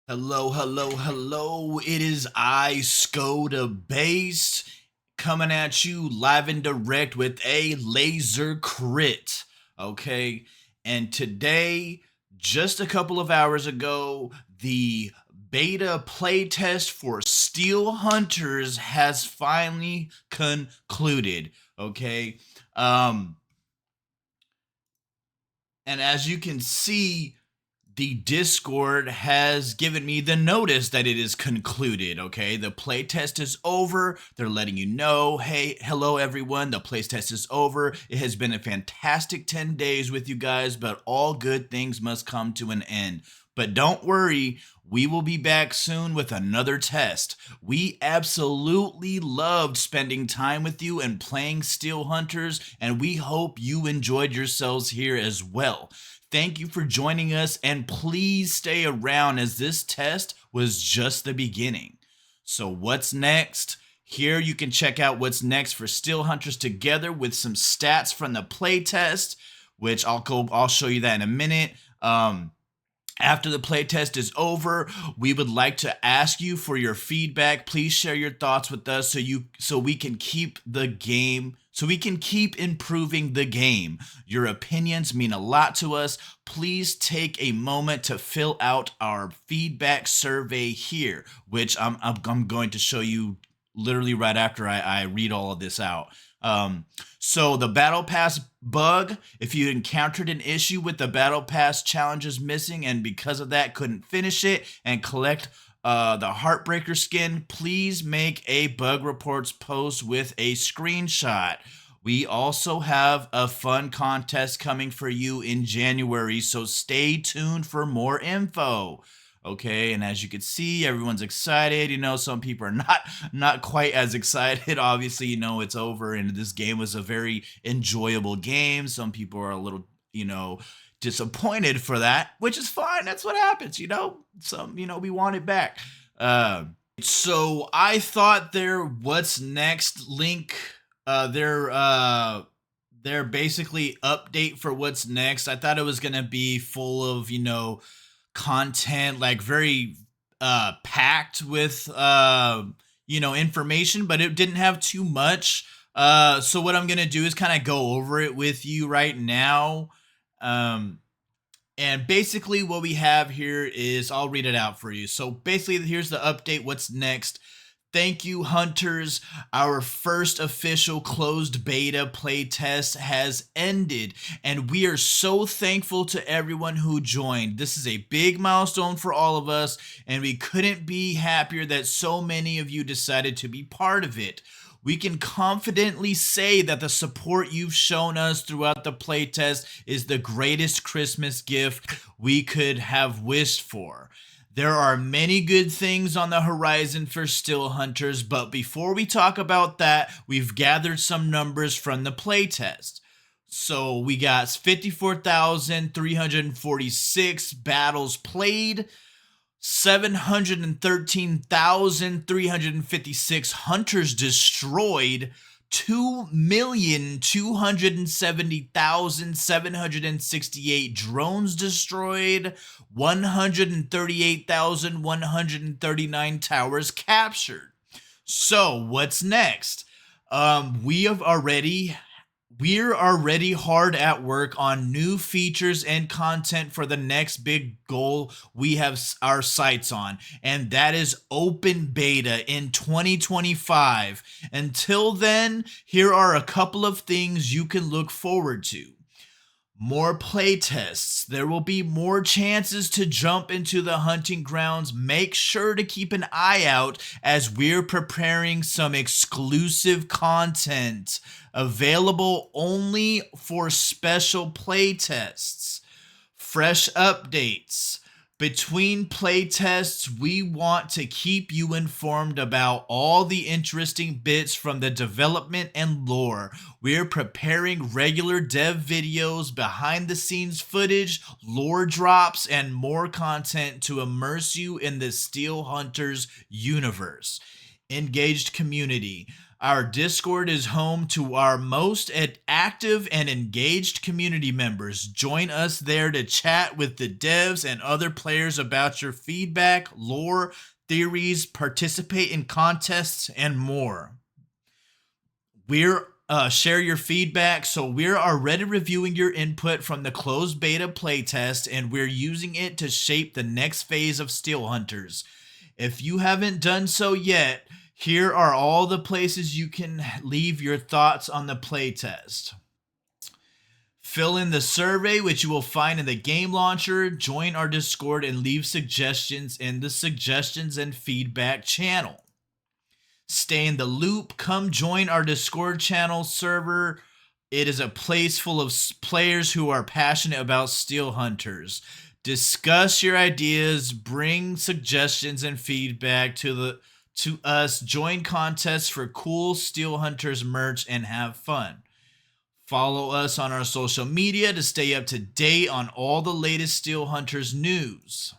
Hello, hello, hello. It is I, Skoda Base, coming at you live and direct with a laser crit. Okay. And today, just a couple of hours ago, the beta playtest for Steel Hunters has finally concluded. Okay. Um, and as you can see, the Discord has given me the notice that it is concluded. Okay, the playtest is over. They're letting you know, hey, hello everyone, the playtest is over. It has been a fantastic 10 days with you guys, but all good things must come to an end. But don't worry, we will be back soon with another test. We absolutely loved spending time with you and playing Steel Hunters, and we hope you enjoyed yourselves here as well. Thank you for joining us, and please stay around as this test was just the beginning. So what's next? Here you can check out what's next for Steel Hunters together with some stats from the playtest, which I'll show you that in a minute. After the playtest is over, we would like to ask you for your feedback. Please share your thoughts with us so we can keep improving the game. Your opinions mean a lot to us. Please take a moment to fill out our feedback survey here, which I'm going to show you literally right after I read all of this out. So the Battle Pass bug, if you encountered an issue with the Battle Pass challenges missing and because of that couldn't finish it and collect the Heartbreaker skin, please make a bug reports post with a screenshot. We also have a fun contest coming for you in January, so stay tuned for more info. Okay, and as you can see, everyone's excited. Some people are not quite as excited. Obviously, it's over, and this game was a very enjoyable game. Some people are a little, disappointed for that, which is fine. That's what happens. We want it back. So I thought their what's next link, their basically update for what's next. I thought it was gonna be full of content, like very packed with information, but it didn't have too much. So what I'm gonna do is kind of go over it with you right now. And basically what we have here is, I'll read it out for you. So basically here's the update, what's next. Thank you, Hunters. Our first official closed beta playtest has ended, and we are so thankful to everyone who joined. This is a big milestone for all of us, and we couldn't be happier that so many of you decided to be part of it. We can confidently say that the support you've shown us throughout the playtest is the greatest Christmas gift we could have wished for. There are many good things on the horizon for Steel Hunters, but before we talk about that, we've gathered some numbers from the playtest. So we got 54,346 battles played, 713,356 hunters destroyed, 2,270,768 drones destroyed, 138,139 towers captured. So what's next? We're already hard at work on new features and content for the next big goal we have our sights on, and that is open beta in 2025. Until then, here are a couple of things you can look forward to. More playtests. There will be more chances to jump into the hunting grounds. Make sure to keep an eye out as we're preparing some exclusive content available only for special playtests. Fresh updates. Between playtests, we want to keep you informed about all the interesting bits from the development and lore. We're preparing regular dev videos, behind the scenes footage, lore drops, and more content to immerse you in the Steel Hunters universe. Engaged community. Our Discord is home to our most active and engaged community members. Join us there to chat with the devs and other players about your feedback, lore, theories, participate in contests, and more. We're share your feedback. So we're already reviewing your input from the closed beta playtest, and we're using it to shape the next phase of Steel Hunters. If you haven't done so yet, here are all the places you can leave your thoughts on the playtest. Fill in the survey, which you will find in the game launcher. Join our Discord and leave suggestions in the suggestions and feedback channel. Stay in the loop. Come join our Discord channel server. It is a place full of players who are passionate about Steel Hunters. Discuss your ideas, bring suggestions and feedback to us. Join contests for cool Steel Hunters merch and have fun. Follow us on our social media to stay up to date on all the latest Steel Hunters news.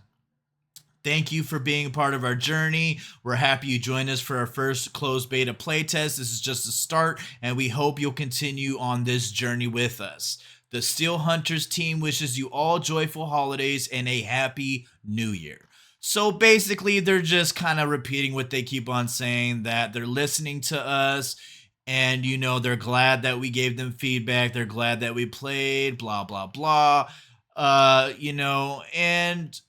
Thank you for being a part of our journey. We're happy you joined us for our first closed beta playtest. This is just a start, and we hope you'll continue on this journey with us. The Steel Hunters team wishes you all joyful holidays and a happy new year. So basically, they're just kind of repeating what they keep on saying, that they're listening to us, and they're glad that we gave them feedback. They're glad that we played, blah, blah, blah. And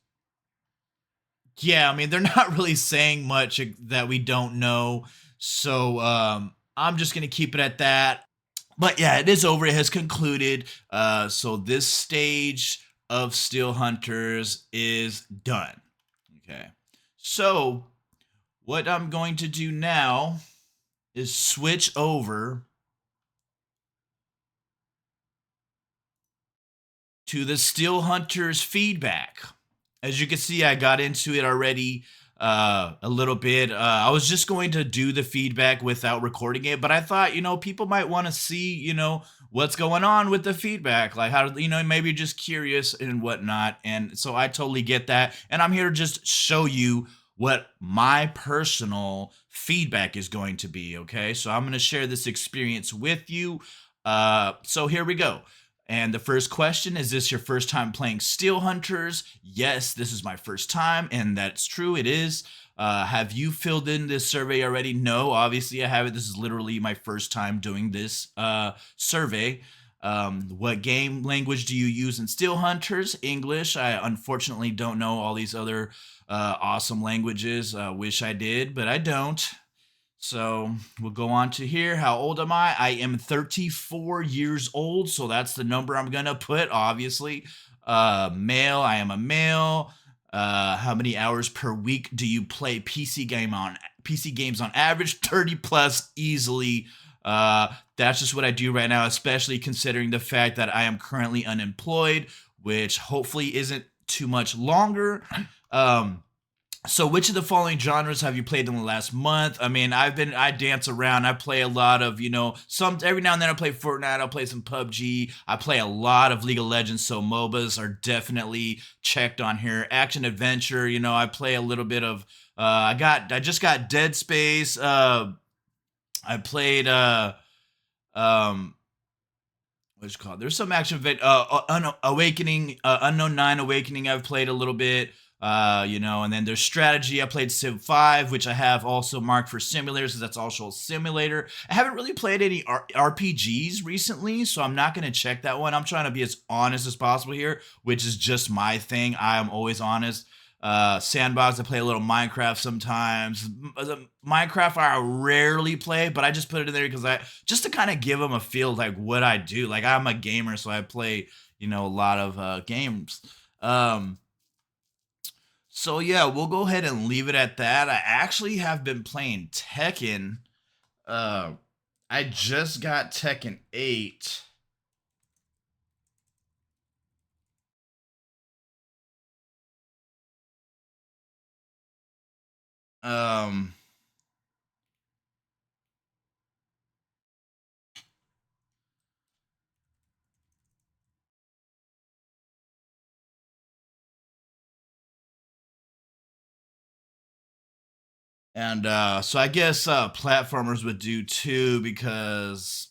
yeah, I mean, they're not really saying much that we don't know. So I'm just going to keep it at that. But yeah, it is over. It has concluded. So this stage of Steel Hunters is done. Okay. So what I'm going to do now is switch over to the Steel Hunters feedback. As you can see, I got into it already a little bit. I was just going to do the feedback without recording it, but I thought, people might want to see, what's going on with the feedback, like how, maybe just curious and whatnot. And so I totally get that. And I'm here to just show you what my personal feedback is going to be. Okay. So I'm going to share this experience with you. So here we go. And the first question, is this your first time playing Steel Hunters? Yes, this is my first time, and that's true, it is. Have you filled in this survey already? No, obviously I haven't. This is literally my first time doing this survey. What game language do you use in Steel Hunters? English. I unfortunately don't know all these other awesome languages. Wish I did, but I don't. So we'll go on to here. How old am I? I am 34 years old. So that's the number I'm going to put, obviously. Male. I am a male. How many hours per week do you play PC games on average? 30 plus easily. That's just what I do right now, especially considering the fact that I am currently unemployed, which hopefully isn't too much longer. So which of the following genres have you played in the last month? I mean, I dance around. I play a lot of, some every now and then I play Fortnite, I'll play some PUBG. I play a lot of League of Legends, so MOBAs are definitely checked on here. Action adventure, I play a little bit of I just got Dead Space. I played what's it called? There's some action Awakening, Unknown 9 Awakening I've played a little bit. And then there's strategy. I played Civ 5, which I have also marked for simulators, because that's also a simulator. I haven't really played any RPGs recently, so I'm not going to check that one. I'm trying to be as honest as possible here, which is just my thing. I am always honest. Sandbox, I play a little Minecraft sometimes. Minecraft I rarely play, but I just put it in there because just to kind of give them a feel like what I do. Like, I'm a gamer, so I play, a lot of games. So yeah, we'll go ahead and leave it at that. I actually have been playing Tekken. Uh, I just got Tekken 8. Um, And so I guess platformers would do too because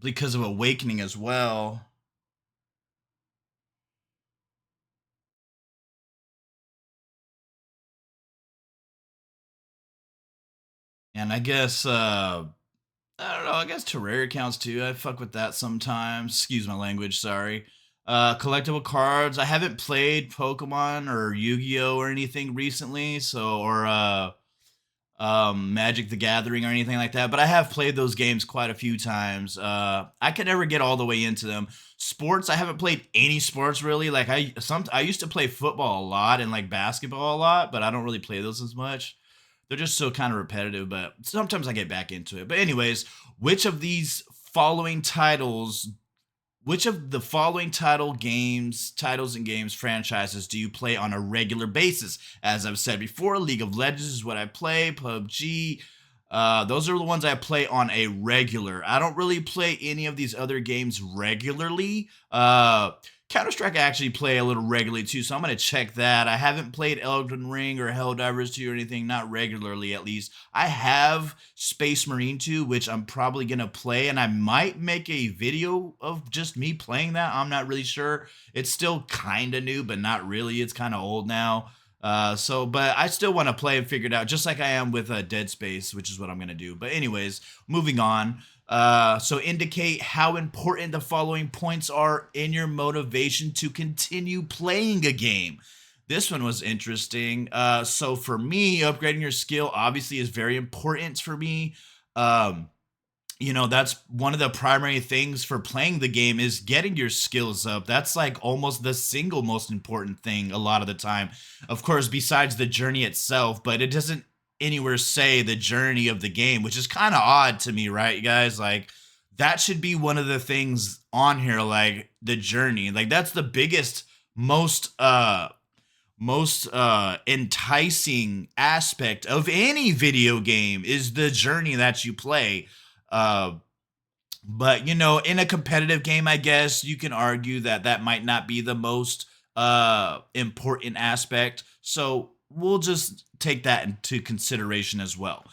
of Awakening as well. And I guess I don't know. I guess Terraria counts too. I fuck with that sometimes. Excuse my language. Sorry. Collectible cards. I haven't played Pokemon or Yu-Gi-Oh or anything recently, so or Magic the Gathering or anything like that. But I have played those games quite a few times. I could never get all the way into them. Sports. I haven't played any sports really. Like I used to play football a lot and like basketball a lot, but I don't really play those as much. They're just so kind of repetitive, but sometimes I get back into it. But anyways, which of these following titles which of the following titles and games franchises do you play on a regular basis? As I've said before, League of Legends is what I play, PUBG. Those are the ones I play on a regular. I don't really play any of these other games regularly. Counter Strike I actually play a little regularly too, so I'm gonna check that. I haven't played Elden Ring or Helldivers 2 or anything, not regularly at least. I have Space Marine 2, which I'm probably gonna play, and I might make a video of just me playing that. I'm not really sure. It's still kind of new, but not really. It's kind of old now. But I still want to play and figure it out, just like I am with Dead Space, which is what I'm gonna do. But anyways, moving on. So indicate how important the following points are in your motivation to continue playing a game. This one was interesting. So for me, upgrading your skill obviously is very important for me. Um, that's one of the primary things for playing the game is getting your skills up. That's like almost the single most important thing a lot of the time. Of course, besides the journey itself, but it doesn't anywhere say the journey of the game, which is kind of odd to me, right, you guys? Like that should be one of the things on here, like the journey. Like that's the biggest, most enticing aspect of any video game is the journey that you play. uh but in a competitive game, I guess you can argue that that might not be the most important aspect. So we'll just take that into consideration as well.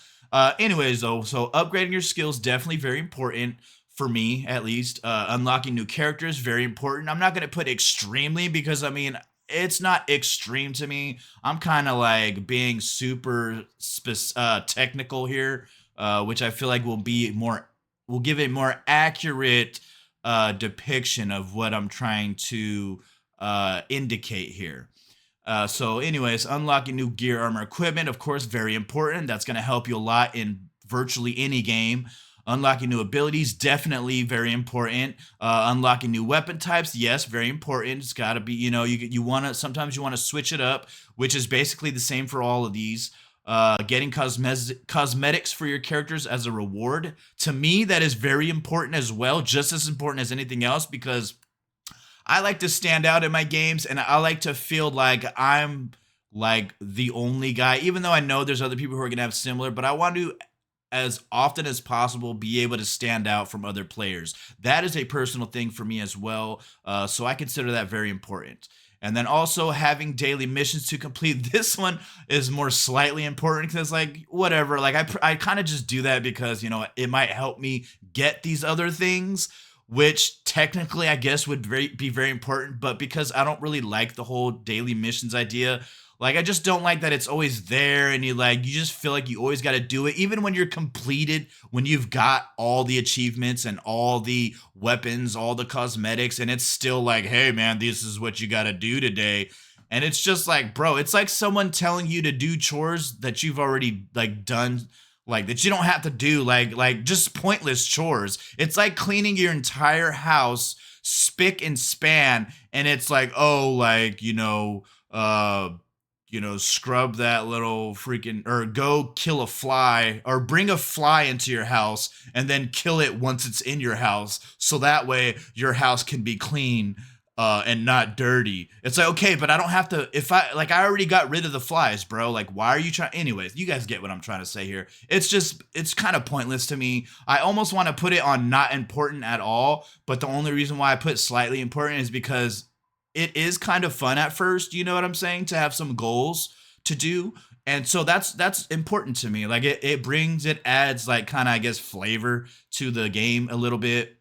Anyways, though, so upgrading your skills definitely very important for me, at least. Unlocking new characters very important. I'm not gonna put extremely because I mean it's not extreme to me. I'm kind of like being super technical here, which I feel like will give a more accurate depiction of what I'm trying to indicate here. Anyways, unlocking new gear, armor, equipment, of course, very important. That's going to help you a lot in virtually any game. Unlocking new abilities, definitely very important. Unlocking new weapon types, yes, very important. It's got to be, you want to, sometimes you want to switch it up, which is basically the same for all of these. Getting cosmetics for your characters as a reward. To me, that is very important as well, just as important as anything else, because I like to stand out in my games and I like to feel like I'm like the only guy, even though I know there's other people who are going to have similar, but I want to, as often as possible, be able to stand out from other players. That is a personal thing for me as well. So I consider that very important. And then also having daily missions to complete. This one is more slightly important because, like, whatever. Like, I kind of just do that because, it might help me get these other things, which technically I guess would be very important. But because I don't really like the whole daily missions idea, like, I just don't like that it's always there and you just feel like you always got to do it. Even when you're completed, when you've got all the achievements and all the weapons, all the cosmetics, and it's still like, hey, man, this is what you got to do today. And it's just like, bro, it's like someone telling you to do chores that you've already like done, like that you don't have to do, like just pointless chores. It's like cleaning your entire house spick and span, and it's like, oh, like, scrub that little freaking, or go kill a fly or bring a fly into your house and then kill it once it's in your house. So that way your house can be clean and not dirty. It's like, okay, but I don't have to, I already got rid of the flies, bro. Like, why are you trying? Anyways, you guys get what I'm trying to say here. It's kind of pointless to me. I almost want to put it on not important at all. But the only reason why I put slightly important is because it is kind of fun at first, you know what I'm saying, to have some goals to do. And so that's important to me. Like it adds like kind of I guess flavor to the game a little bit.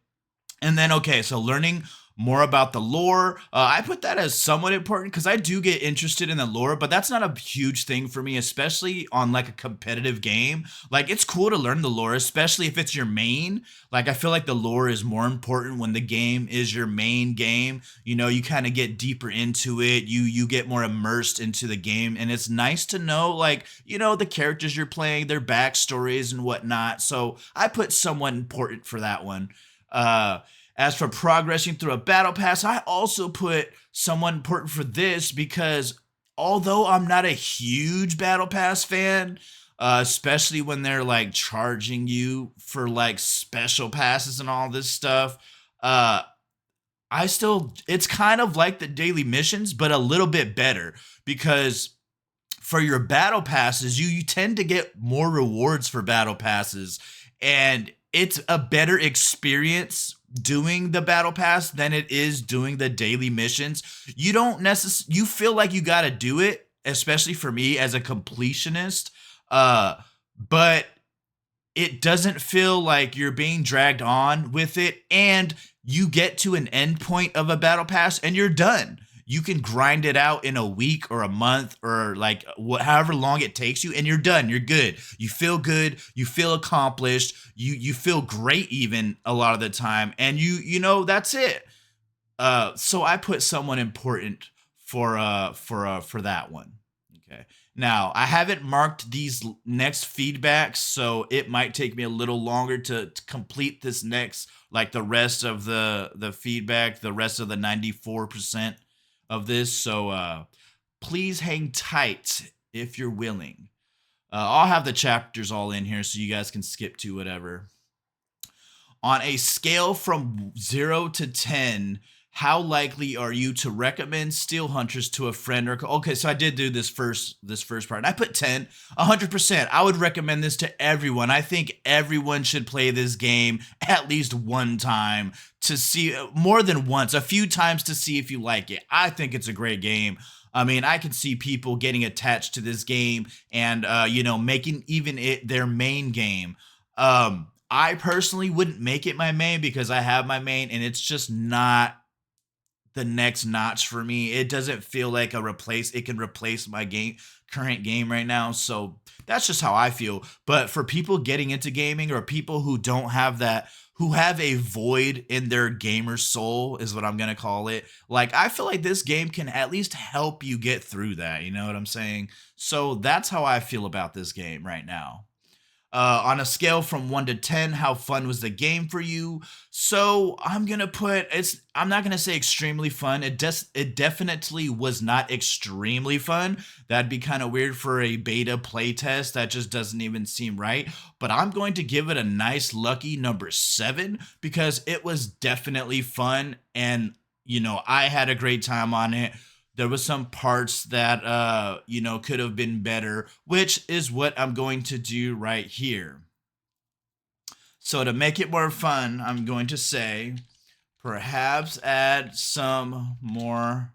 And then, okay, so learning more about the lore, I put that as somewhat important because I do get interested in the lore, but that's not a huge thing for me, especially on like a competitive game. Like, it's cool to learn the lore, especially if it's your main. Like, I feel like the lore is more important when the game is your main game. You know, you kind of get deeper into it. You get more immersed into the game, and it's nice to know, like, you know, the characters you're playing, their backstories and whatnot. So I put somewhat important for that one. Uh, as for progressing through a battle pass, I also put somewhat important for this because although I'm not a huge battle pass fan, especially when they're like charging you for like special passes and all this stuff, uh, I still, it's kind of like the daily missions, but a little bit better because for your battle passes, you tend to get more rewards for battle passes, and it's a better experience doing the battle pass than it is doing the daily missions. You don't necessarily you feel like you got to do it, especially for me as a completionist. But it doesn't feel like you're being dragged on with it, and you get to an end point of a battle pass and you're done. You can grind it out in a week or a month or like however long it takes you, and you're done. You're good. You feel good. You feel accomplished. You feel great even a lot of the time, and you know that's it. So I put someone important for that one. Okay. Now I haven't marked these next feedbacks, so it might take me a little longer to complete this next, like the rest of the feedback, the rest of the 94% of this. So please hang tight if you're willing. I'll have the chapters all in here so you guys can skip to whatever. On a scale from 0 to 10, how likely are you to recommend Steel Hunters to a friend or okay, so I did do this first part. And I put 10, 100%. I would recommend this to everyone. I think everyone should play this game at least one time to see more than once, a few times to see if you like it. I think it's a great game. I mean, I can see people getting attached to this game and you know, making even it their main game. I personally wouldn't make it my main because I have my main and it's just not the next notch for me. It doesn't feel like it can replace my current game right now. So that's just how I feel. But for people getting into gaming or people who don't have that, who have a void in their gamer soul, is what I'm going to call it. Like, I feel like this game can at least help you get through that. You know what I'm saying? So that's how I feel about this game right now. On a scale from 1 to 10, how fun was the game for you? So I'm gonna put I'm not gonna say extremely fun. It definitely was not extremely fun. That'd be kind of weird for a beta playtest. That just doesn't even seem right. But I'm going to give it a nice lucky number 7 because it was definitely fun, and you know, I had a great time on it. There was some parts that you know, could have been better, which is what I'm going to do right here. So to make it more fun, I'm going to say perhaps add some more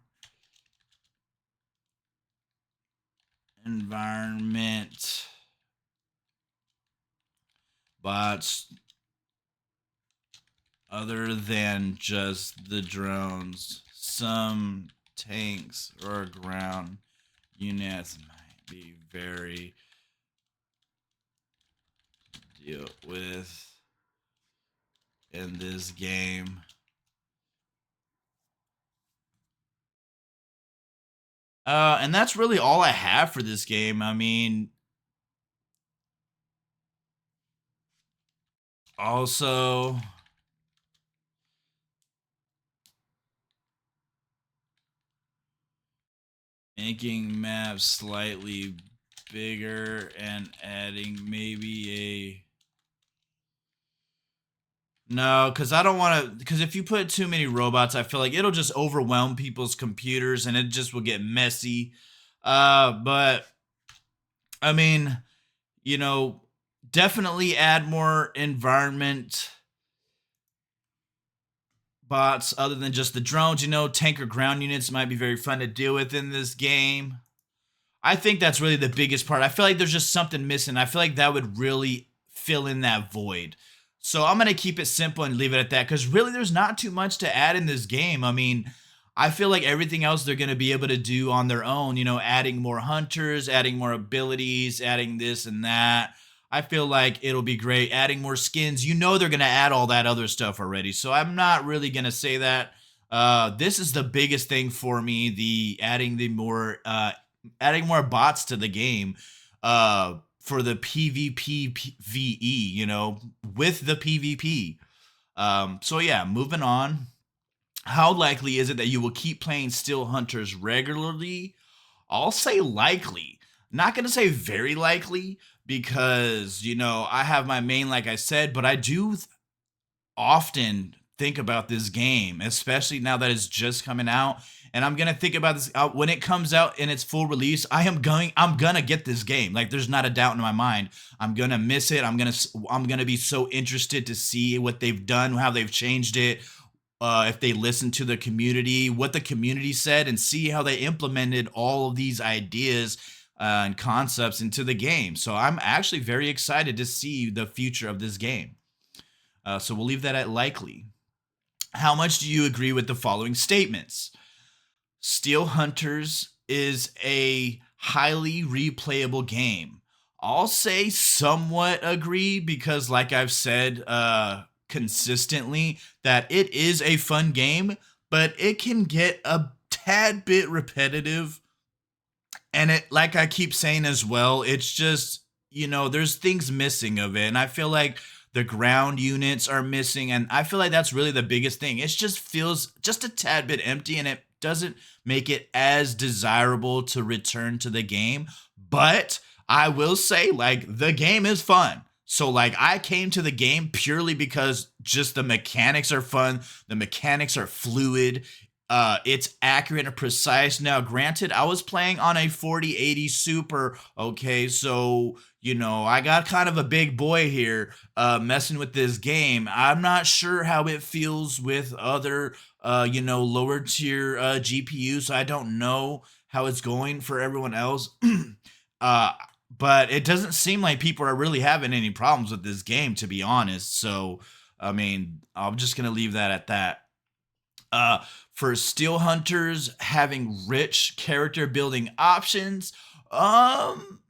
environment bots other than just the drones. Some tanks or ground units might be very deal with in this game. And that's really all I have for this game. I mean, also making maps slightly bigger and adding maybe a no, because I don't want to. Because if you put too many robots, I feel like it'll just overwhelm people's computers and it just will get messy. But I mean, you know, definitely add more environment bots other than just the drones. You know, tanker ground units might be very fun to deal with in this game. I think that's really the biggest part. I feel like there's just something missing. I feel like that would really fill in that void. So I'm going to keep it simple and leave it at that because really there's not too much to add in this game. I mean, I feel like everything else they're going to be able to do on their own, adding more hunters, adding more abilities, adding this and that. I feel like it'll be great. Adding more skins. They're going to add all that other stuff already. So I'm not really going to say that. This is the biggest thing for me, the adding more bots to the game for the PvP with the PvP. So yeah, moving on. How likely is it that you will keep playing Steel Hunters regularly? I'll say likely. Not going to say very likely because, I have my main, like I said, but I do often think about this game, especially now that it's just coming out. And I'm gonna think about this when it comes out in its full release. I'm gonna get this game. Like, there's not a doubt in my mind. I'm gonna miss it. I'm gonna be so interested to see what they've done, how they've changed it. If they listened to the community, what the community said, and see how they implemented all of these ideas and concepts into the game. So I'm actually very excited to see the future of this game. So we'll leave that at likely. How much do you agree with the following statements? Steel Hunters is a highly replayable game. I'll say somewhat agree because, like I've said consistently, that it is a fun game, but it can get a tad bit repetitive. And it, like I keep saying as well, it's just, there's things missing of it. And I feel like the ground units are missing. And I feel like that's really the biggest thing. It just feels just a tad bit empty and it doesn't make it as desirable to return to the game. But I will say, like, the game is fun. So, like, I came to the game purely because just the mechanics are fun. The mechanics are fluid. It's accurate and precise. Now, granted, I was playing on a 4080 Super. Okay, so I got kind of a big boy here messing with this game. I'm not sure how it feels with other lower tier GPUs. So I don't know how it's going for everyone else. uh but it doesn't seem like people are really having any problems with this game, to be honest. So I mean, I'm just gonna leave that at that. uh for Steel Hunters having rich character building options, um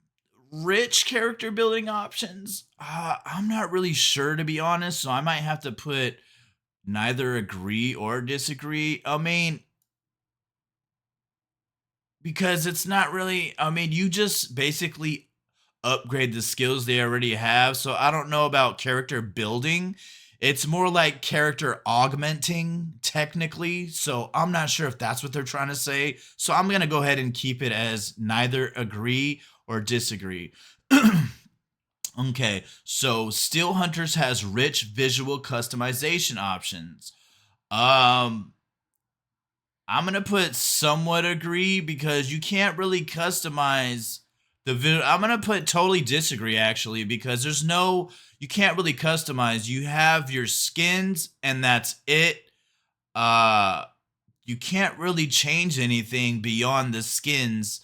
rich character building options, I'm not really sure, to be honest, so I might have to put neither agree or disagree. I mean, because it's not really, I mean, you just basically upgrade the skills they already have. So I don't know about character building. It's more like character augmenting, technically. So I'm not sure if that's what they're trying to say. So I'm going to go ahead and keep it as neither agree or disagree. Okay, so Steel Hunters has rich visual customization options. Um, I'm gonna put somewhat agree because you can't really customize the video. I'm gonna put totally disagree actually because you can't really customize. You have your skins and that's it. Uh, you can't really change anything beyond the skins,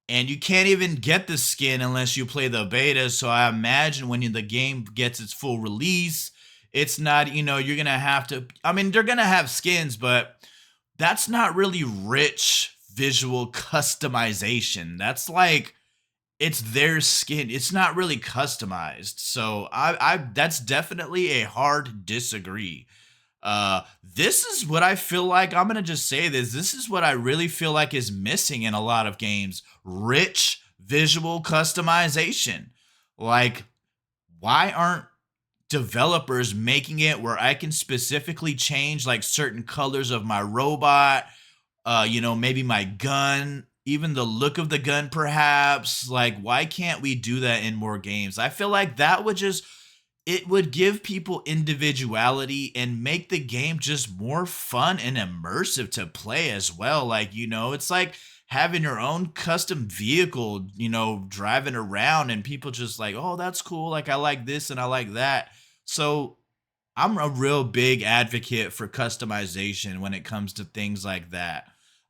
and you can't even get the skin unless you play the beta. So I imagine when the game gets its full release, it's not, you're gonna have to. I mean, they're gonna have skins, but that's not really rich visual customization. That's like it's their skin. It's not really customized. So I that's definitely a hard disagree. This is what I feel like. I'm gonna just say this. This is what I really feel like is missing in a lot of games. Rich visual customization. Like, why aren't developers making it where I can specifically change like certain colors of my robot, maybe my gun, even the look of the gun, perhaps? Like, why can't we do that in more games? I feel like that would just, it would give people individuality and make the game just more fun and immersive to play as well. Like, it's like having your own custom vehicle, driving around and people just like, oh, that's cool. Like, I like this and I like that. So I'm a real big advocate for customization when it comes to things like that.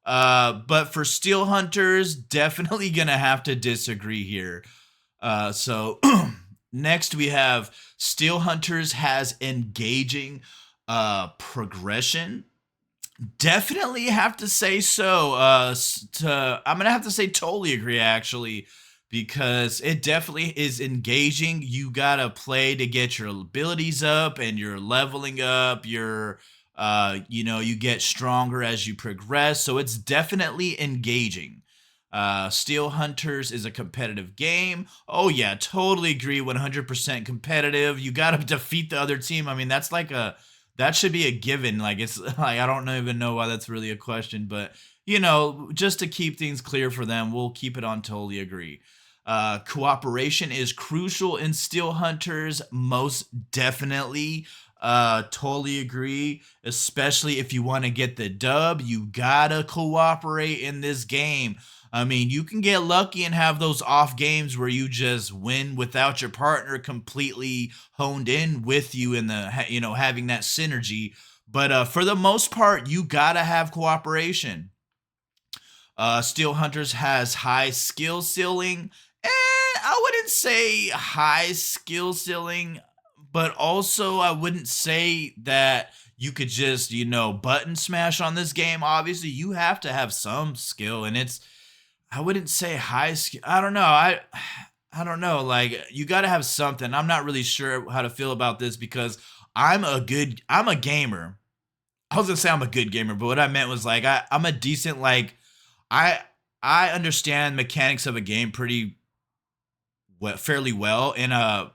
But for Steel Hunters, definitely gonna have to disagree here. So next we have Steel Hunters has engaging progression. Definitely have to say so. I'm gonna have to say totally agree actually, because it definitely is engaging. You gotta play to get your abilities up, and you're leveling up. You get stronger as you progress. So it's definitely engaging. Steel Hunters is a competitive game. Oh yeah, totally agree. 100% competitive. You gotta defeat the other team. I mean, that should be a given. Like it's like I don't even know why that's really a question, but just to keep things clear for them, we'll keep it on totally agree. Cooperation is crucial in Steel Hunters, most definitely. Totally agree. Especially if you want to get the dub, you gotta cooperate in this game. I mean, you can get lucky and have those off games where you just win without your partner completely honed in with you in having that synergy. But for the most part, you gotta have cooperation. Steel Hunters has high skill ceiling. I wouldn't say high skill ceiling, but also I wouldn't say that you could just, button smash on this game. Obviously, you have to have some skill, and I wouldn't say high skill. I don't know. I don't know. Like you got to have something. I'm not really sure how to feel about this because I'm a gamer. I was gonna say I'm a good gamer, but what I meant was like I'm a decent I I understand mechanics of a game pretty fairly well. And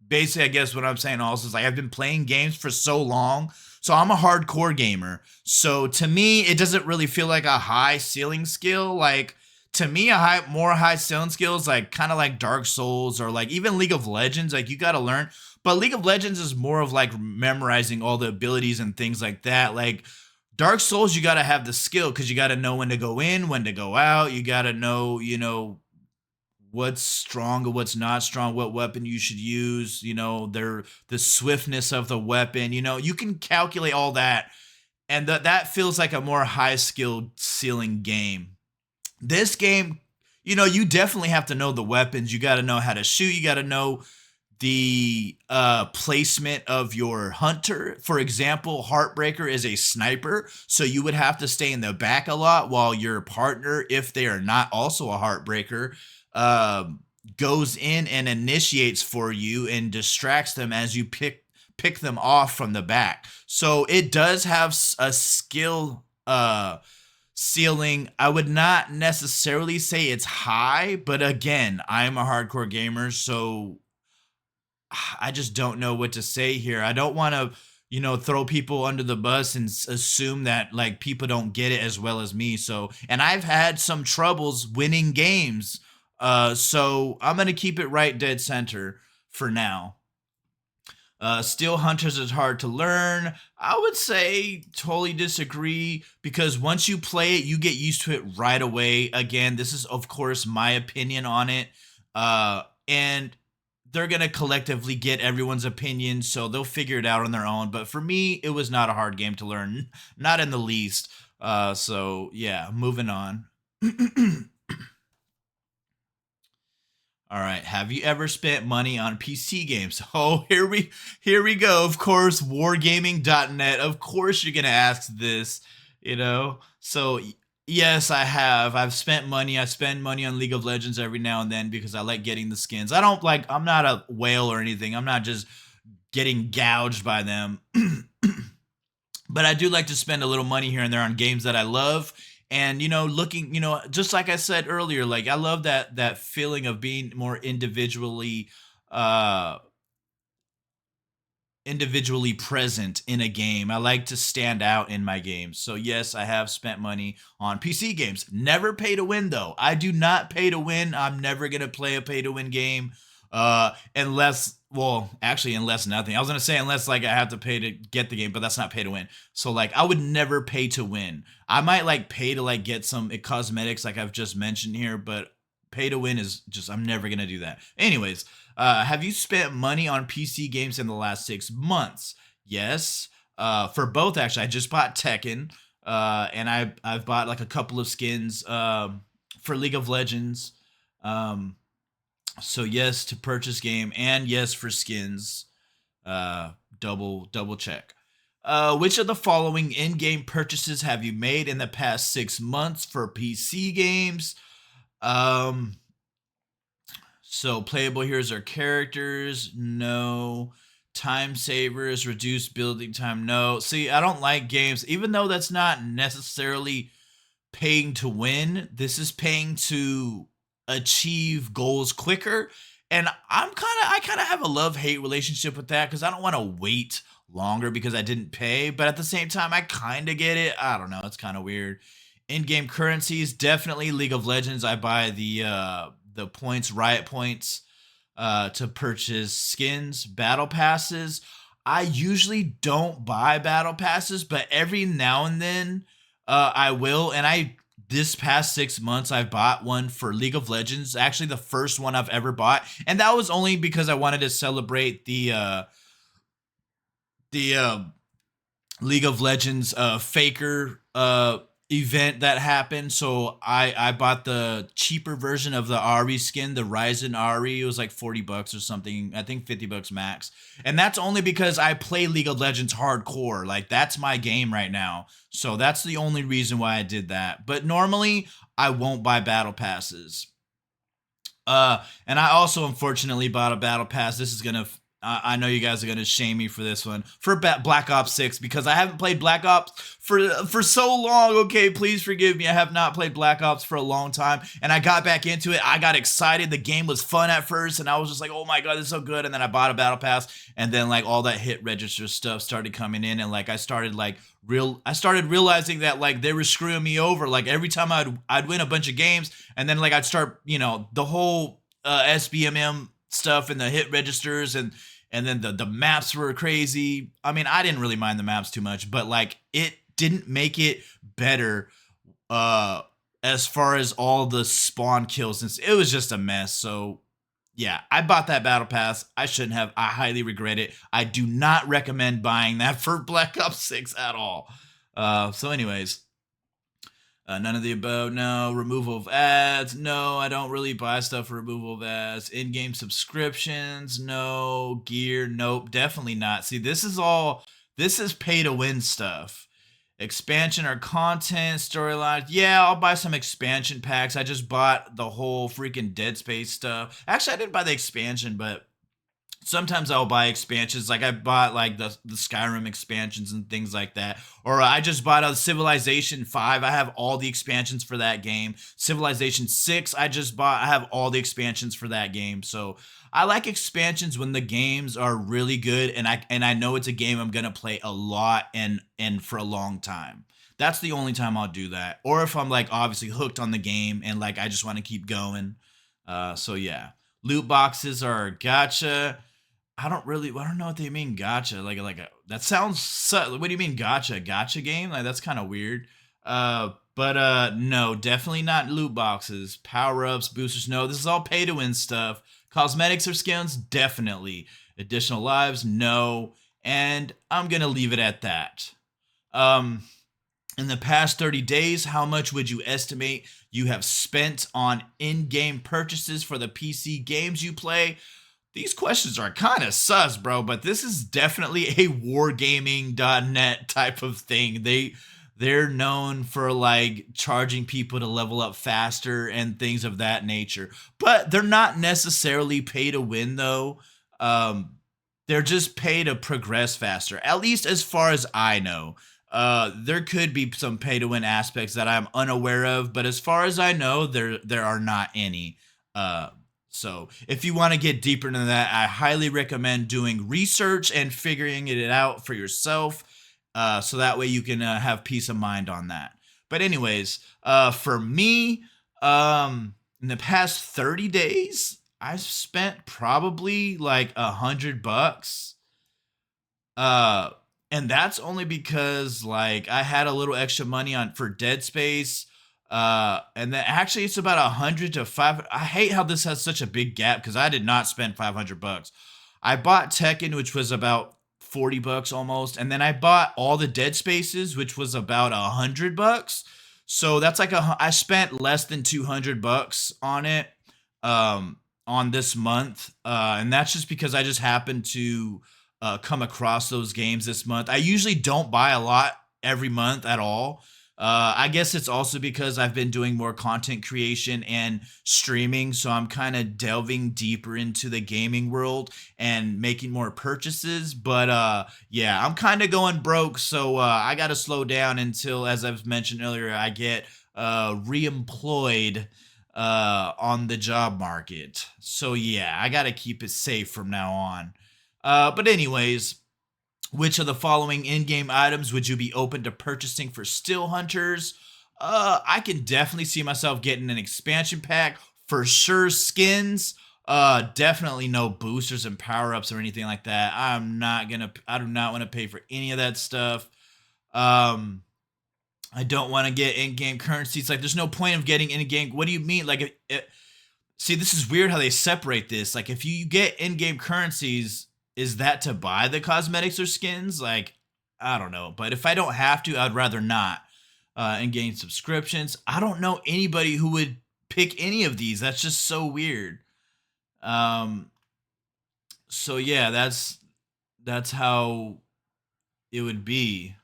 basically, I guess what I'm saying also is like I've been playing games for so long, so I'm a hardcore gamer. So to me, it doesn't really feel like a high ceiling skill. Like to me, more high ceiling skills like kind of like Dark Souls or like even League of Legends. Like you got to learn, but League of Legends is more of like memorizing all the abilities and things like that. Like Dark Souls, you got to have the skill because you got to know when to go in, when to go out. You got to know, what's strong or what's not strong, what weapon you should use, the swiftness of the weapon, you can calculate all that. And that feels like a more high skilled ceiling game. This game, you definitely have to know the weapons. You got to know how to shoot. You got to know the placement of your hunter. For example, Heartbreaker is a sniper, so you would have to stay in the back a lot while your partner, if they are not also a Heartbreaker, goes in and initiates for you and distracts them as you pick them off from the back. So it does have a skill ceiling. I would not necessarily say it's high, but again, I'm a hardcore gamer, so I just don't know what to say here. I don't want to, throw people under the bus and assume that like people don't get it as well as me. So, and I've had some troubles winning games. So I'm going to keep it right dead center for now. Steel Hunters is hard to learn. I would say totally disagree because once you play it, you get used to it right away. Again, this is, of course, my opinion on it. And they're going to collectively get everyone's opinion, so they'll figure it out on their own. But for me, it was not a hard game to learn, not in the least. So, yeah, moving on. All right. Have you ever spent money on PC games? Oh, here we go. Of course, wargaming.net. Of course you're going to ask this, So, yes, I have. I've spent money. I spend money on League of Legends every now and then because I like getting the skins. I'm not a whale or anything. I'm not just getting gouged by them. But I do like to spend a little money here and there on games that I love. And looking, just like I said earlier, like I love that feeling of being more uh individually present in a game. I like to stand out in my games. So yes, I have spent money on PC games. Never pay to win though. I do not pay to win. I'm never going to play a pay to win game unless nothing. I was going to say unless like I have to pay to get the game, but that's not pay to win. So like I would never pay to win. I might like pay to like get some cosmetics like I've just mentioned here, but pay to win is just I'm never going to do that. Anyways, have you spent money on PC games in the last 6 months? Yes. For both, actually. I just bought Tekken. And I've bought like a couple of skins for League of Legends. Um, so yes to purchase game and yes for skins. Double check. Which of the following in-game purchases have you made in the past 6 months for PC games? Um, so playable heroes are characters. No. Time savers, reduced building time. No. See, I don't like games, even though that's not necessarily paying to win. This is paying to achieve goals quicker. And I kind of have a love-hate relationship with that because I don't want to wait longer because I didn't pay. But at the same time, I kind of get it. I don't know. It's kind of weird. In-game currencies, definitely League of Legends. I buy the points, Riot points, to purchase skins, battle passes. I usually don't buy battle passes, but every now and then I will. And this past 6 months, I've bought one for League of Legends. Actually, the first one I've ever bought, and that was only because I wanted to celebrate the League of Legends Faker event that happened. So I bought the cheaper version of the Ari skin, the Ryzen Ari. It was like $40 or something. I think $50 max. And that's only because I play League of Legends hardcore. Like that's my game right now. So that's the only reason why I did that. But normally I won't buy battle passes. And I also unfortunately bought a battle pass. This is gonna. I know you guys are gonna shame me for this one for Black Ops 6 because I haven't played Black Ops for so long. Okay, please forgive me. I have not played Black Ops for a long time, and I got back into it. I got excited. The game was fun at first, and I was just like, "Oh my god, this is so good!" And then I bought a battle pass, and then like all that hit register stuff started coming in, and like I started realizing that like they were screwing me over. Like every time I'd win a bunch of games, and then like I'd start the whole SBMM stuff and the hit registers and then the maps were crazy. I mean, I didn't really mind the maps too much, but like it didn't make it better as far as all the spawn kills, and it was just a mess. So yeah, I bought that battle pass. I shouldn't have. I highly regret it. I do not recommend buying that for Black Ops 6 at all. So anyways, none of the above. No. Removal of ads. No, I don't really buy stuff for removal of ads. In-game subscriptions. No. Gear. Nope. Definitely not. See, this is pay to win stuff. Expansion or content, storyline. Yeah, I'll buy some expansion packs. I just bought the whole freaking Dead Space stuff. Actually, I didn't buy the expansion, but sometimes I'll buy expansions. Like I bought like the Skyrim expansions and things like that. Or I just bought a Civilization 5. I have all the expansions for that game. Civilization 6, I just bought. I have all the expansions for that game. So I like expansions when the games are really good and I know it's a game I'm gonna play a lot and for a long time. That's the only time I'll do that. Or if I'm like obviously hooked on the game and like I just want to keep going. So yeah. Loot boxes are gotcha. I don't know what they mean gotcha. That sounds what do you mean gotcha? Gotcha game? Like that's kind of weird. But no, definitely not loot boxes. Power-ups, boosters, no. This is all pay to win stuff. Cosmetics or skins? Definitely. Additional lives? No. And I'm gonna leave it at that. Um in the past 30 days, how much would you estimate you have spent on in-game purchases for the PC games you play? These questions are kind of sus, bro, but this is definitely a wargaming.net type of thing. They're known for like charging people to level up faster and things of that nature. But they're not necessarily pay to win though. They're just pay to progress faster. At least as far as I know. There could be some pay to win aspects that I'm unaware of, but as far as I know, there are not any. So if you want to get deeper into that, I highly recommend doing research and figuring it out for yourself. So that way you can have peace of mind on that. But anyways, for me, in the past 30 days, I've spent probably like $100. And that's only because like I had a little extra money on for Dead Space. And then actually it's about 100 to 500. I hate how this has such a big gap because I did not spend $500. I bought Tekken, which was about 40 bucks almost. And then I bought all the Dead Spaces, which was about $100. So that's like I spent less than 200 bucks on it on this month. And that's just because I just happened to come across those games this month. I usually don't buy a lot every month at all. I guess it's also because I've been doing more content creation and streaming, so I'm kind of delving deeper into the gaming world and making more purchases. But yeah, I'm kind of going broke, so I got to slow down until, as I've mentioned earlier, I get reemployed on the job market. So yeah, I got to keep it safe from now on. But anyways, which of the following in-game items would you be open to purchasing for Still Hunters? I can definitely see myself getting an expansion pack. For sure, skins. Definitely no boosters and power-ups or anything like that. I do not want to pay for any of that stuff. I don't want to get in-game currencies. Like, there's no point of getting in-game. What do you mean? Like, see, this is weird how they separate this. Like, if you get in-game currencies, is that to buy the cosmetics or skins? Like, I don't know. But if I don't have to, I'd rather not. In-game subscriptions. I don't know anybody who would pick any of these. That's just so weird. So yeah, that's how it would be.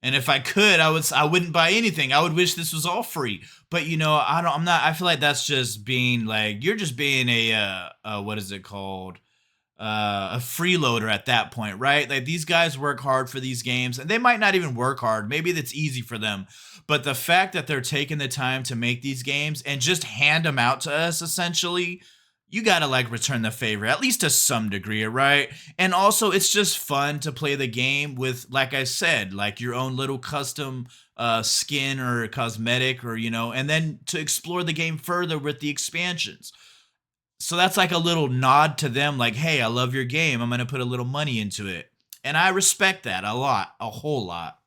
And if I could, I wouldn't buy anything. I would wish this was all free. But I feel like that's just being like, you're just being what is it called? A freeloader at that point, right? Like, these guys work hard for these games, and they might not even work hard. Maybe that's easy for them. But the fact that they're taking the time to make these games and just hand them out to us, essentially, you gotta like return the favor, at least to some degree, right? And also, it's just fun to play the game with, like I said, like your own little custom skin or cosmetic, or and then to explore the game further with the expansions. So that's like a little nod to them, like, hey, I love your game. I'm going to put a little money into it. And I respect that a lot, a whole lot.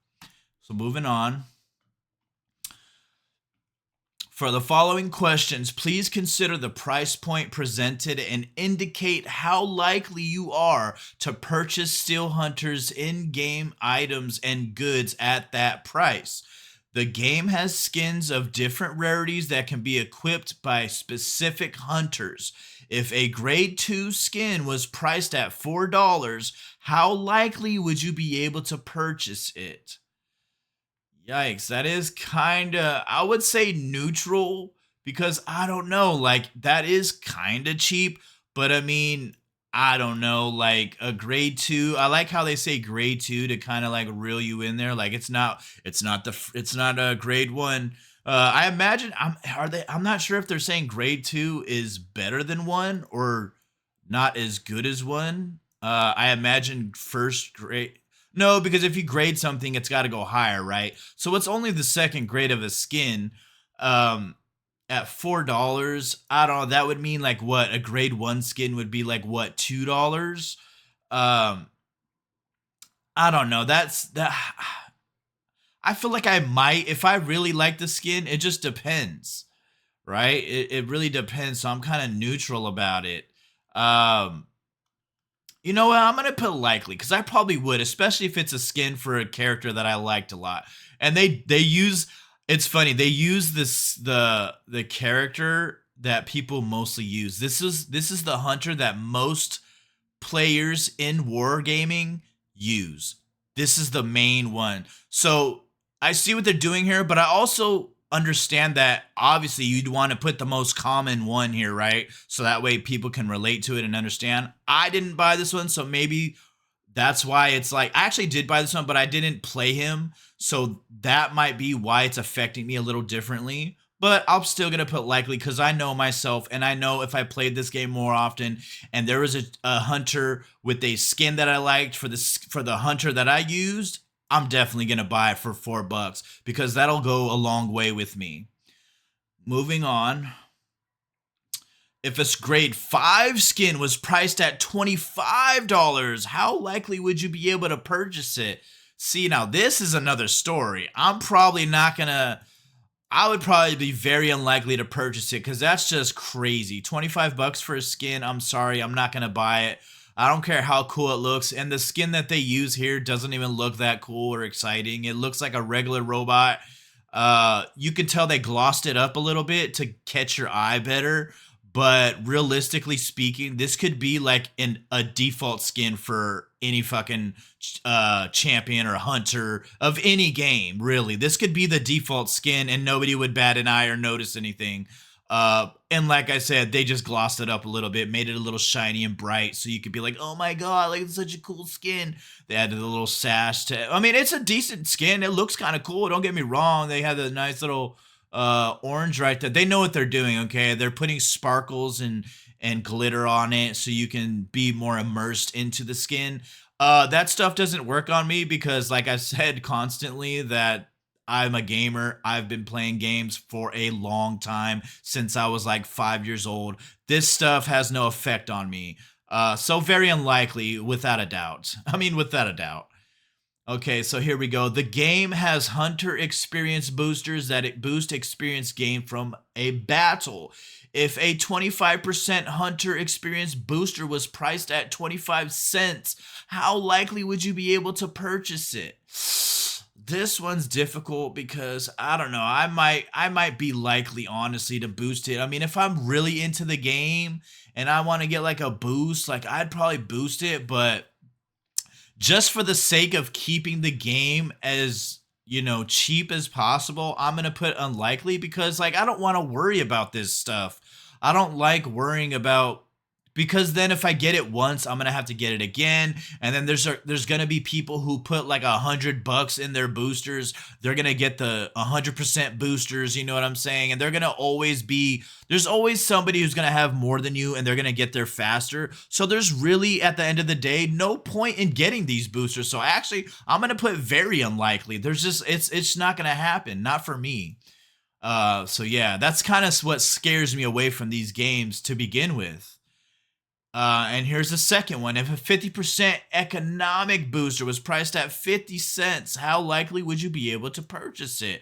So moving on. For the following questions, please consider the price point presented and indicate how likely you are to purchase Steel Hunter's in-game items and goods at that price. The game has skins of different rarities that can be equipped by specific hunters. If a grade 2 skin was priced at $4, how likely would you be able to purchase it? Yikes, that is kind of, I would say neutral, because I don't know, like, that is kind of cheap, but I mean, I don't know, like a grade 2. I like how they say grade 2 to kind of like reel you in there. Like, it's not a grade 1. I imagine I'm not sure if they're saying grade 2 is better than 1 or not as good as 1. I imagine first grade. No, because if you grade something, it's got to go higher, right? So it's only the second grade of a skin. At $4, I don't know. That would mean like what? A grade 1 skin would be like what? $2. I don't know. That's that. I feel like I might, if I really like the skin. It just depends, right? It really depends. So I'm kind of neutral about it. You know what? I'm gonna put likely, because I probably would, especially if it's a skin for a character that I liked a lot. And they use. It's funny, they use the character that people mostly use. This is the hunter that most players in wargaming use. This is the main one. So I see what they're doing here, but I also understand that obviously you'd want to put the most common one here, right? So that way people can relate to it and understand. I didn't buy this one, so maybe that's why it's like, I actually did buy this one, but I didn't play him. So that might be why it's affecting me a little differently. But I'm still going to put likely, because I know myself, and I know if I played this game more often and there was a hunter with a skin that I liked for the hunter that I used, I'm definitely going to buy it for $4, because that'll go a long way with me. Moving on. If a grade 5 skin was priced at $25, how likely would you be able to purchase it? See, now this is another story. I'm probably not going to... I would probably be very unlikely to purchase it, because that's just crazy. $25 for a skin, I'm sorry, I'm not going to buy it. I don't care how cool it looks. And the skin that they use here doesn't even look that cool or exciting. It looks like a regular robot. You can tell they glossed it up a little bit to catch your eye better. But realistically speaking, this could be like a default skin for any fucking champion or hunter of any game, really. This could be the default skin and nobody would bat an eye or notice anything. And like I said, they just glossed it up a little bit, made it a little shiny and bright, so you could be like, "Oh my god, like it's such a cool skin." They added a little sash to. I mean, it's a decent skin. It looks kind of cool. Don't get me wrong. They had a nice little orange right there. They know what they're doing. Okay, they're putting sparkles and glitter on it so you can be more immersed into the skin. That stuff doesn't work on me because, like I said constantly, that I'm a gamer. I've been playing games for a long time since I was like 5 years old. This stuff has no effect on me. So very unlikely, without a doubt. I mean, without a doubt. Okay, so here we go. The game has hunter experience boosters that it boost experience gained from a battle. If a 25% hunter experience booster was priced at 25 cents, how likely would you be able to purchase it? This one's difficult because I don't know. I might be likely honestly to boost it. I mean, if I'm really into the game and I want to get like a boost, like I'd probably boost it, but just for the sake of keeping the game as, cheap as possible, I'm going to put unlikely because like I don't want to worry about this stuff. I don't like worrying about because then if I get it once, I'm gonna have to get it again, and then there's gonna be people who put like $100 in their boosters. They're gonna get the 100% boosters. You know what I'm saying? And they're gonna always be. There's always somebody who's gonna have more than you, and they're gonna get there faster. So there's really, at the end of the day, no point in getting these boosters. So actually, I'm gonna put very unlikely. There's just it's not gonna happen. Not for me. So yeah, that's kind of what scares me away from these games to begin with. And here's the second one. If a 50% economic booster was priced at 50 cents, how likely would you be able to purchase it?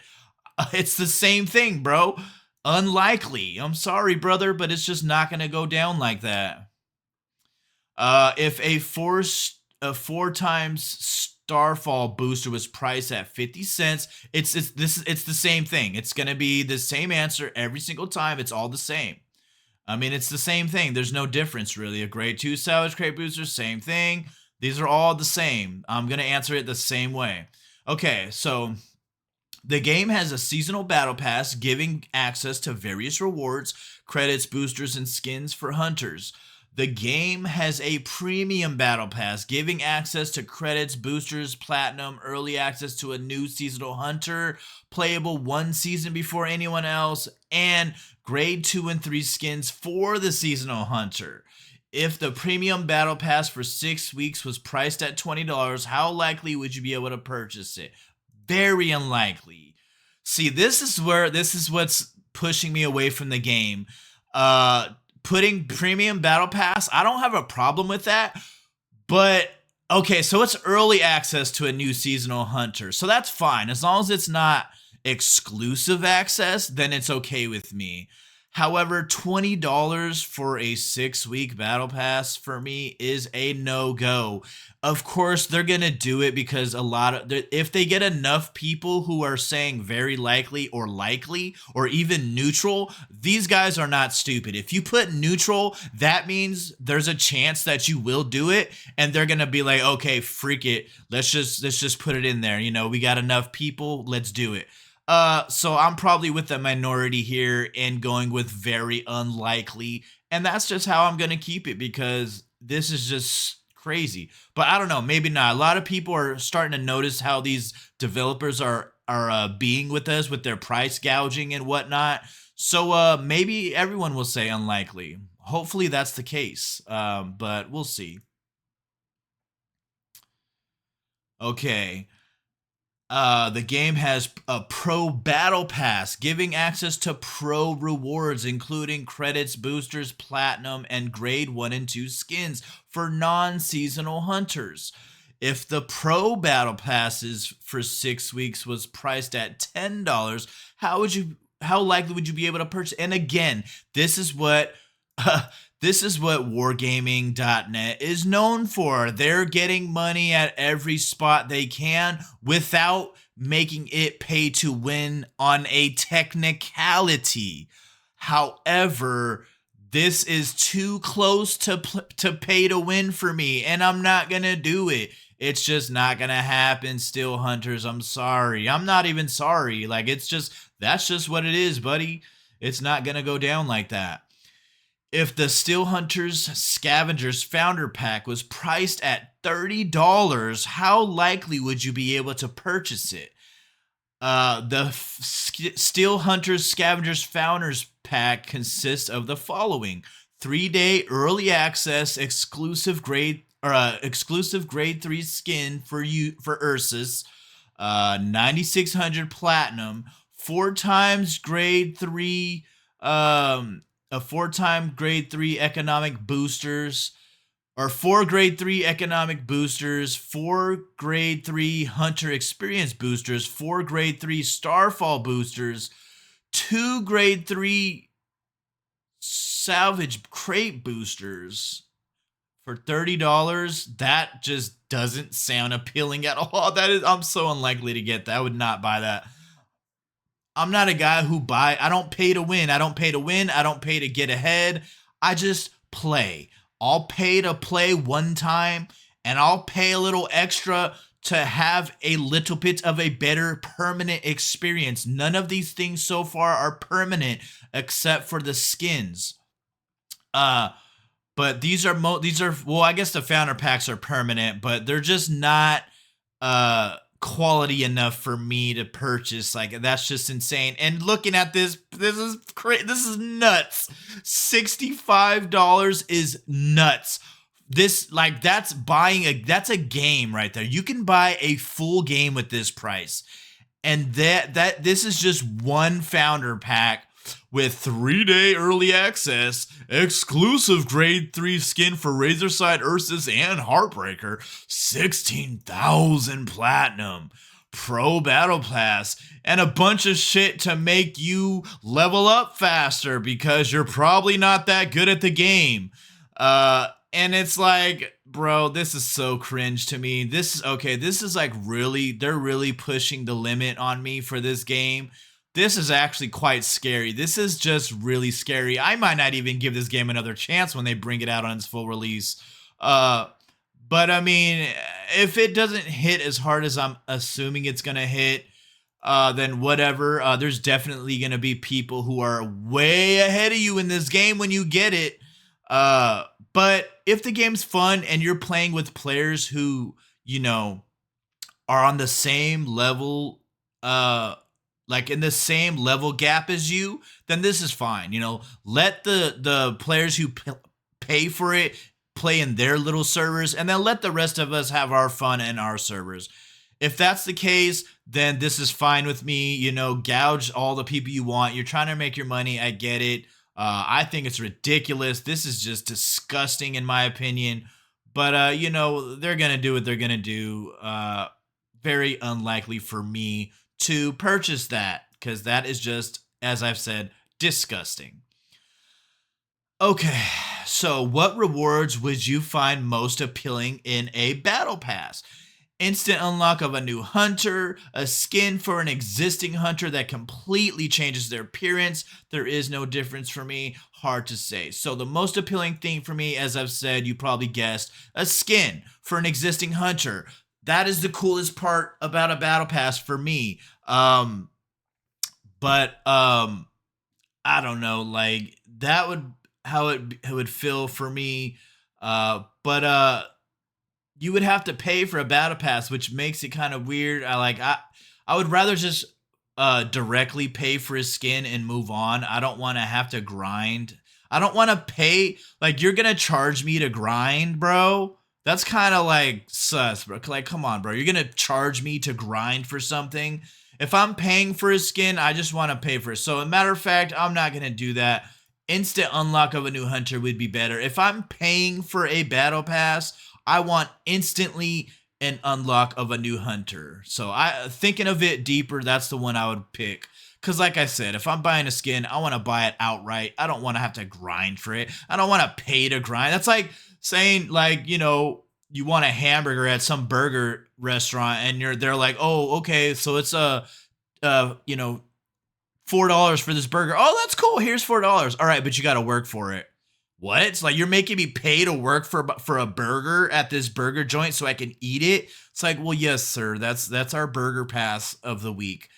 It's the same thing, bro. Unlikely. I'm sorry, brother, but it's just not going to go down like that. If a four times Starfall booster was priced at 50 cents, it's the same thing. It's going to be the same answer every single time. It's all the same. I mean, it's the same thing. There's no difference, really. A grade 2 salvage crate booster, same thing. These are all the same. I'm going to answer it the same way. Okay, so the game has a seasonal battle pass giving access to various rewards, credits, boosters, and skins for hunters. The game has a premium battle pass giving access to credits, boosters, platinum, early access to a new seasonal hunter, playable one season before anyone else, and grade 2 and 3 skins for the seasonal hunter. If the premium battle pass for 6 weeks was priced at $20, how likely would you be able to purchase it? Very unlikely. See, this is what's pushing me away from the game. Putting premium battle pass, I don't have a problem with that, but okay, so it's early access to a new seasonal hunter, so that's fine as long as it's not exclusive access, then it's okay with me. However, $20 for a 6-week battle pass for me is a no-go. Of course, they're going to do it because if they get enough people who are saying very likely or even neutral, these guys are not stupid. If you put neutral, that means there's a chance that you will do it, and they're going to be like, okay, freak it. Let's just put it in there. We got enough people. Let's do it. So I'm probably with the minority here and going with very unlikely. And that's just how I'm going to keep it because this is just crazy. But I don't know, maybe not. A lot of people are starting to notice how these developers are being with us with their price gouging and whatnot. So maybe everyone will say unlikely. Hopefully that's the case. But we'll see. Okay. The game has a pro battle pass giving access to pro rewards, including credits, boosters, platinum, and grade 1 and 2 skins for non-seasonal hunters. If the pro battle passes for 6 weeks was priced at $10, how likely would you be able to purchase? And again, this is what This is what wargaming.net is known for. They're getting money at every spot they can without making it pay to win on a technicality. However, this is too close to pay to win for me, and I'm not going to do it. It's just not going to happen, Still Hunters. I'm sorry. I'm not even sorry. Like, that's just what it is, buddy. It's not going to go down like that. If the Steel Hunters Scavengers Founder Pack was priced at $30, how likely would you be able to purchase it? The Steel Hunters Scavengers Founders Pack consists of the following: 3-day early access exclusive grade 3 skin for Ursus, 9600 platinum, 4 times grade 3 a 4-time grade 3 economic boosters, or 4 grade 3 economic boosters, 4 grade 3 hunter experience boosters, 4 grade 3 starfall boosters, 2 grade 3 salvage crate boosters for $30. That just doesn't sound appealing at all. I'm so unlikely to get that. I would not buy that. I'm not a guy I don't pay to win. I don't pay to win. I don't pay to get ahead. I just play. I'll pay to play one time, and I'll pay a little extra to have a little bit of a better permanent experience. None of these things so far are permanent except for the skins. But these are well, I guess the founder packs are permanent, but they're just not quality enough for me to purchase. Like, that's just insane. And looking at this is crazy. This is nuts. $65 is nuts. That's a game right there. You can buy a full game with this price. And this is just one founder pack with 3-day early access, exclusive grade 3 skin for Razorside Ursus and Heartbreaker, 16,000 platinum, pro battle pass, and a bunch of shit to make you level up faster because you're probably not that good at the game. And it's like, bro, this is so cringe to me. This is like they're really pushing the limit on me for this game. This is actually quite scary. This is just really scary. I might not even give this game another chance when they bring it out on its full release. But I mean, if it doesn't hit as hard as I'm assuming it's going to hit, then whatever. There's definitely going to be people who are way ahead of you in this game when you get it. But if the game's fun and you're playing with players who, are on the same level, like in the same level gap as you, then this is fine. Let the players who pay for it play in their little servers, and then let the rest of us have our fun in our servers. If that's the case, then this is fine with me. Gouge all the people you want. You're trying to make your money. I get it. I think it's ridiculous. This is just disgusting in my opinion. But, they're going to do what they're going to do. Very unlikely for me to purchase that, because that is just, as I've said, disgusting. Okay, so what rewards would you find most appealing in a battle pass? Instant unlock of a new hunter, a skin for an existing hunter that completely changes their appearance. There is no difference for me. Hard to say. So the most appealing thing for me, as I've said, you probably guessed, a skin for an existing hunter. That is the coolest part about a battle pass for me. But I don't know, like that would how it would feel for me. But you would have to pay for a battle pass, which makes it kind of weird. I would rather just directly pay for his skin and move on. I don't want to have to grind. I don't want to pay. Like, you're gonna charge me to grind, bro? That's kind of like sus, bro. Like, come on, bro. You're gonna charge me to grind for something? If I'm paying for his skin, I just want to pay for it. So, as a matter of fact, I'm not gonna do that. Instant unlock of a new hunter would be better. If I'm paying for a battle pass, I want instantly an unlock of a new hunter. So, thinking of it deeper, that's the one I would pick. Because, like I said, if I'm buying a skin, I want to buy it outright. I don't want to have to grind for it. I don't want to pay to grind. That's like saying, like, you want a hamburger at some burger restaurant, and they're like, oh, okay, so it's uh, you know, $4 for this burger. Oh, that's cool. Here's $4. All right, but you got to work for it. What? It's like you're making me pay to work for a burger at this burger joint so I can eat it. It's like, well, yes, sir. That's our burger pass of the week.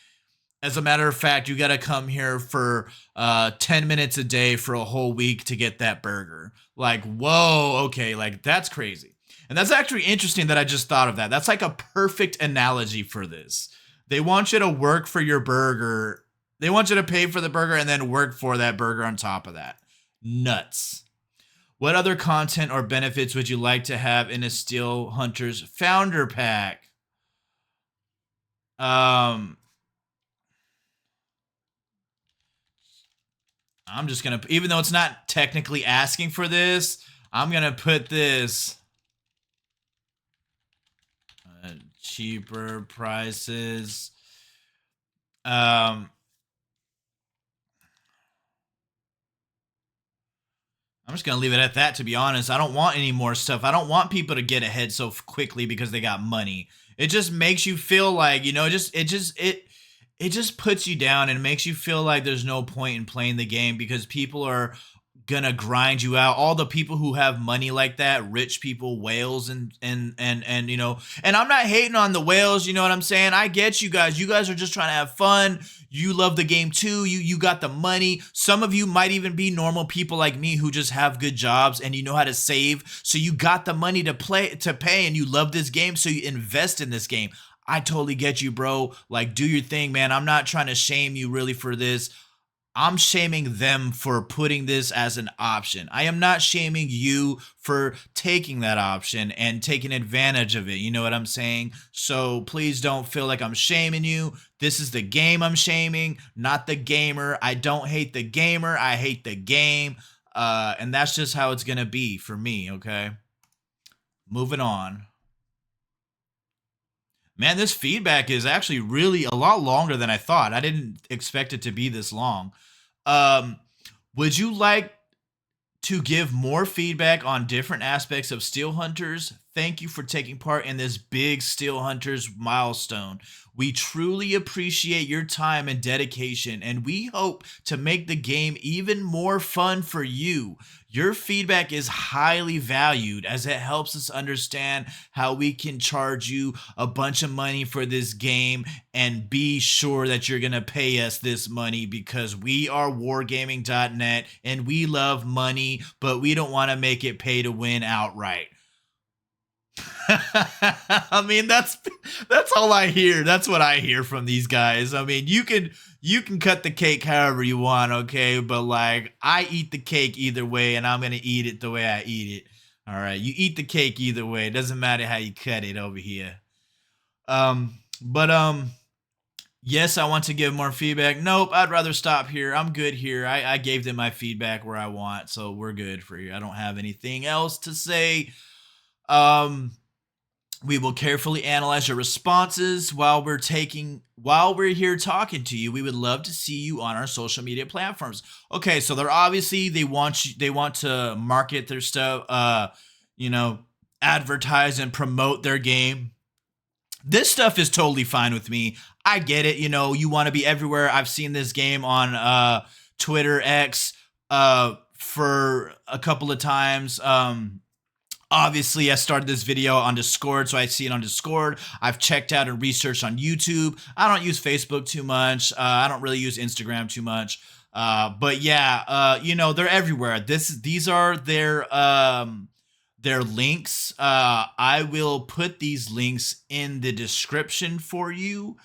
As a matter of fact, you got to come here for 10 minutes a day for a whole week to get that burger. Like, whoa, okay, like that's crazy. And that's actually interesting that I just thought of that. That's like a perfect analogy for this. They want you to work for your burger. They want you to pay for the burger and then work for that burger on top of that. Nuts. What other content or benefits would you like to have in a Steel Hunters Founder Pack? I'm just going to, even though it's not technically asking for this, I'm going to put this cheaper prices. I'm just going to leave it at that, to be honest. I don't want any more stuff. I don't want people to get ahead so quickly because they got money. It just makes you feel like, it just puts you down and makes you feel like there's no point in playing the game because people are gonna grind you out. All the people who have money like that, rich people, whales, and I'm not hating on the whales, you know what I'm saying? I get you guys. You guys are just trying to have fun. You love the game too. You got the money. Some of you might even be normal people like me who just have good jobs and you know how to save. So you got the money to pay, and you love this game, so you invest in this game. I totally get you, bro. Like, do your thing, man. I'm not trying to shame you really for this. I'm shaming them for putting this as an option. I am not shaming you for taking that option and taking advantage of it. You know what I'm saying? So please don't feel like I'm shaming you. This is the game I'm shaming, not the gamer. I don't hate the gamer. I hate the game. And that's just how it's going to be for me, okay? Moving on. Man, this feedback is actually really a lot longer than I thought. I didn't expect it to be this long. Um, would you like to give more feedback on different aspects of Steel Hunters? Thank you for taking part in this big Steel Hunters milestone. We truly appreciate your time and dedication, and we hope to make the game even more fun for you. Your feedback is highly valued as it helps us understand how we can charge you a bunch of money for this game, and be sure that you're going to pay us this money because we are wargaming.net and we love money, but we don't want to make it pay to win outright. I mean, that's all I hear. That's what I hear from these guys. I mean, you can cut the cake however you want, okay? But like, I eat the cake either way, and I'm gonna eat it the way I eat it. All right, you eat the cake either way. It doesn't matter how you cut it over here. But yes, I want to give more feedback. Nope, I'd rather stop here. I'm good here. I gave them my feedback where I want, so we're good for you. I don't have anything else to say. We will carefully analyze your responses while we're here talking to you. We would love to see you on our social media platforms. Okay, so they want to market their stuff, advertise and promote their game. This stuff is totally fine with me. I get it. You want to be everywhere. I've seen this game on Twitter, X, for a couple of times. Obviously, I started this video on Discord, so I see it on Discord. I've checked out and researched on YouTube. I don't use Facebook too much. I don't really use Instagram too much. But yeah, they're everywhere. These are their links. I will put these links in the description for you,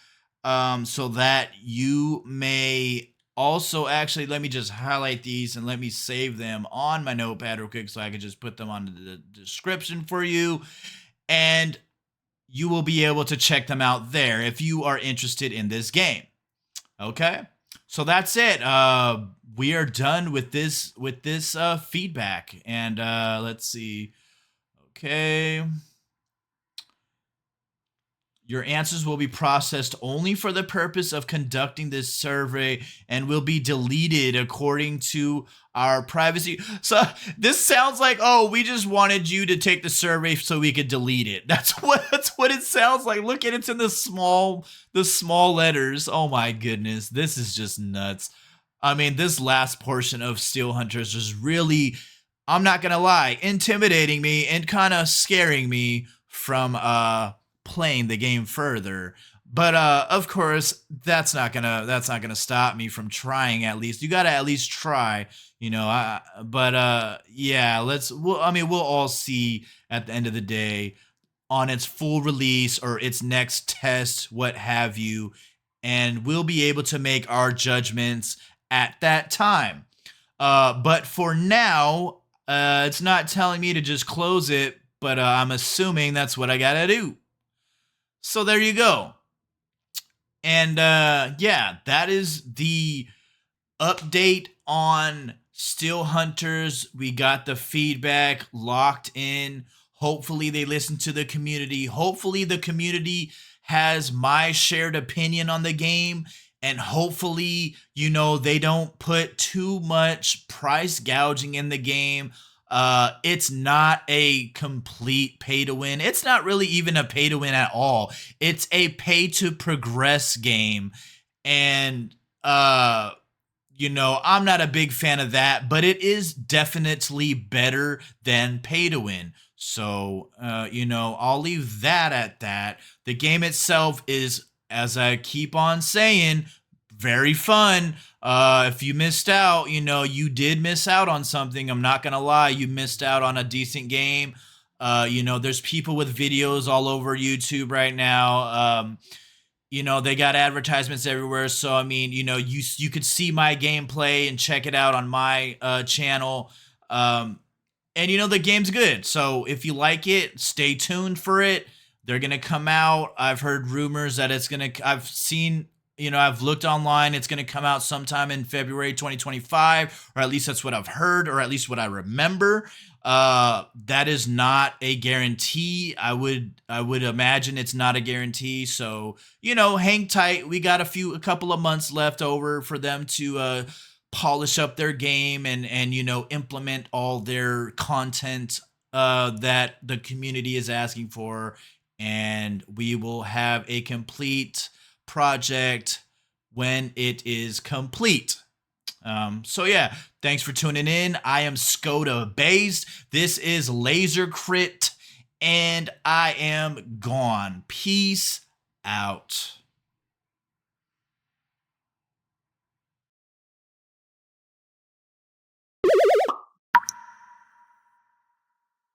so that you may also, actually, let me just highlight these and let me save them on my notepad real quick so I can just put them on the description for you. And you will be able to check them out there if you are interested in this game. Okay? So that's it. We are done with this feedback. And let's see. Okay. Your answers will be processed only for the purpose of conducting this survey and will be deleted according to our privacy. So this sounds like, oh, we just wanted you to take the survey so we could delete it. That's what it sounds like. Look at it's in the small letters. Oh my goodness, this is just nuts. I mean, this last portion of Steel Hunters is really, I'm not gonna lie, intimidating me and kind of scaring me from playing the game further. But of course, that's not gonna stop me from trying. At least you gotta at least try, you know. But yeah, we'll all see at the end of the day on its full release or its next test, what have you, and we'll be able to make our judgments at that time. But for now, it's not telling me to just close it, but I'm assuming that's what I gotta do. So there you go. And yeah, that is the update on Steel Hunters. We got the feedback locked in. Hopefully, they listen to the community. Hopefully, the community has my shared opinion on the game. And hopefully, they don't put too much price gouging in the game. It's not a complete pay to win. It's not really even a pay to win at all. It's a pay to progress game. And, I'm not a big fan of that, but it is definitely better than pay to win. So, I'll leave that at that. The game itself is, as I keep on saying, very fun. If you missed out, you did miss out on something. I'm not gonna lie, you missed out on a decent game. There's people with videos all over YouTube right now. They got advertisements everywhere. So I mean, you could see my gameplay and check it out on my channel. And the game's good. So if you like it, stay tuned for it. They're gonna come out. I've heard rumors that I've seen, I've looked online. It's gonna come out sometime in February 2025, or at least that's what I've heard, or at least what I remember. That is not a guarantee. I would imagine it's not a guarantee. So, hang tight. We got a couple of months left over for them to polish up their game and implement all their content that the community is asking for, and we will have a complete project when it is complete. So yeah, thanks for tuning in. I am Skoda Based. This is Laser Crit, and I am gone. Peace out.